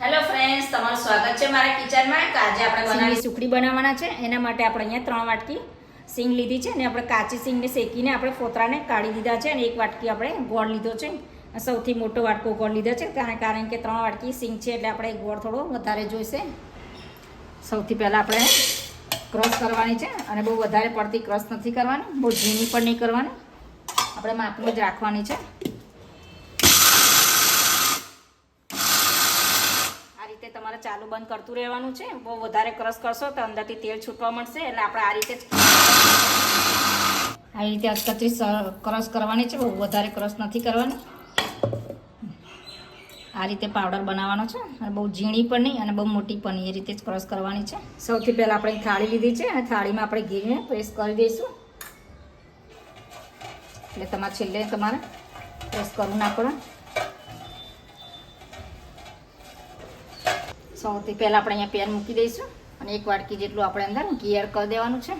Hello friends, તમારું સ્વાગત છે મારા કિચનમાં. આજે આપણે બનાવી સુખડી બનાવવાના છે. એના માટે આપણે અહીંયા 3 વાટકી સિંગ લીધી છે અને આપણે કાચી સિંગને શેકીને આપણે ફોતરાને કાઢી દીધા છે અને 1 વાટકી આપણે ગોળ લીધો છે. સૌથી મોટો વાટકો ગોળ લીધો છે કારણ કે 3 વાટકી સિંગ છે એટલે આપણે ગોળ થોડો વધારે જોઈશે. સૌથી પહેલાં આપણે ક્રશ કરવાની છે અને બહુ વધારે પડતી ક્રશ નથી કરવાની, બહુ ઝીણી પણ નહીં કરવાની, આપણે માપનું જ રાખવાની છે. તમારે ચાલુ બંધ કરતું રહેવાનું છે. બહુ વધારે ક્રશ કરશો તો અંદરથી તેલ છૂટવા મળશે, એટલે આપણે આ રીતે અચકચરી ક્રશ કરવાની છે. બહુ વધારે ક્રશ નથી કરવાની. આ રીતે પાવડર બનાવવાનો છે અને બહુ ઝીણી પણ નહીં અને બહુ મોટી પણ નહીં, એ રીતે જ ક્રશ કરવાની છે. સૌથી પહેલાં આપણે થાળી લીધી છે અને થાળીમાં આપણે ઘીને પ્રેસ કરી દઈશું, એટલે છેલ્લે તમારે પ્રેસ કરવું ના પડે. સૌથી પહેલાં આપણે અહીંયા પેન મૂકી દઈશું અને 1 વાટકી જેટલું આપણે અંદર ઘી એડ કરી દેવાનું છે.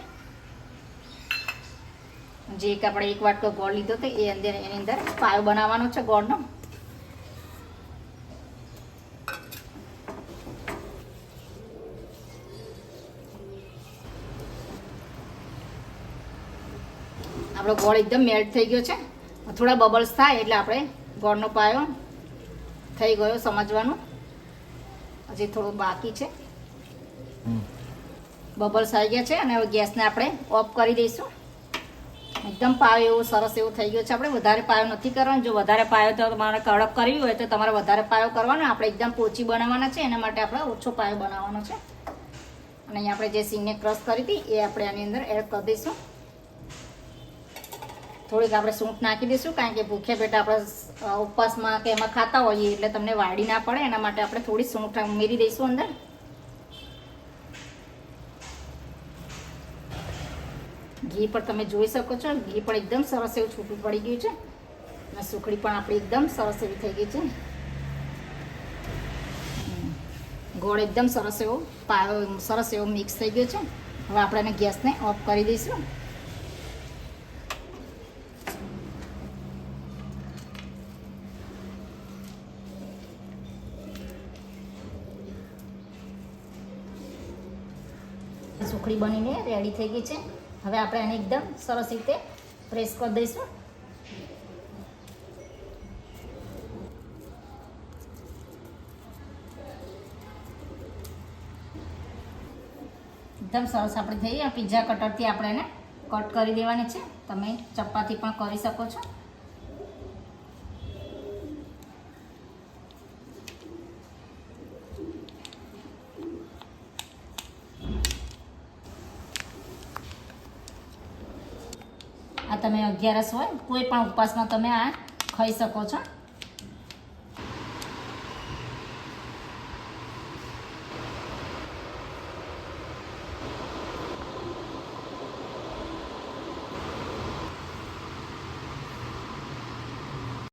જે આપણે 1 વાટકો ગોળ લીધો હતો એની અંદર પાયો બનાવવાનો છે ગોળનો. આપણો ગોળ એકદમ મેલ્ટ થઈ ગયો છે. થોડા બબલ્સ થાય એટલે આપણે ગોળનો પાયો થઈ ગયો સમજવાનું. હજી થોડું બાકી છે. બબલ્સ આવી ગયા છે અને હવે ગેસને આપણે ઓફ કરી દઈશું. એકદમ પાયો એવો સરસ એવો થઈ ગયો છે. આપણે વધારે પાયો નથી કરવાનો. જો વધારે પાયો તો તમારે કડક કરવી હોય તો તમારે વધારે પાયો કરવાનો. આપણે એકદમ પોચી બનાવવાના છે, એના માટે આપણે ઓછો પાયો બનાવવાનો છે. અને અહીંયા આપણે જે સિંગને ક્રશ કરી હતી એ આપણે આની અંદર એડ કરી દઈશું. થોડીક આપણે સૂંઠ નાખી દઈશું, કારણ કે ભૂખ્યા પેટ આપણે ઉપવાસમાં કે એમાં ખાતા હોઈએ એટલે તમને વાડી ના પડે, એના માટે આપણે થોડી સૂંઠ ઉમેરી દઈશું અંદર. ઘી પણ તમે જોઈ શકો છો, ઘી પણ એકદમ સરસ એવું છૂટું પડી ગયું છે અને સુખડી પણ આપણી એકદમ સરસ એવી થઈ ગઈ છે. ગોળ એકદમ સરસ એવો મિક્સ થઈ ગયો છે. હવે આપણે એને ગેસને ઓફ કરી દઈશું. સુખડી બનીને રેડી થઈ ગઈ છે. હવે આપણે એને એકદમ સરસ રીતે પ્રેસ કરી દઈશું. એકદમ સરસ આપણે થઈ ગઈ. પિઝા કટરથી આપણે એને કટ કરી દેવાની છે. તમે ચપાતી પણ કરી શકો છો. આ તમે 11 હોય કોઈ પણ ઉપવાસમાં તમે આ ખાઈ શકો છો.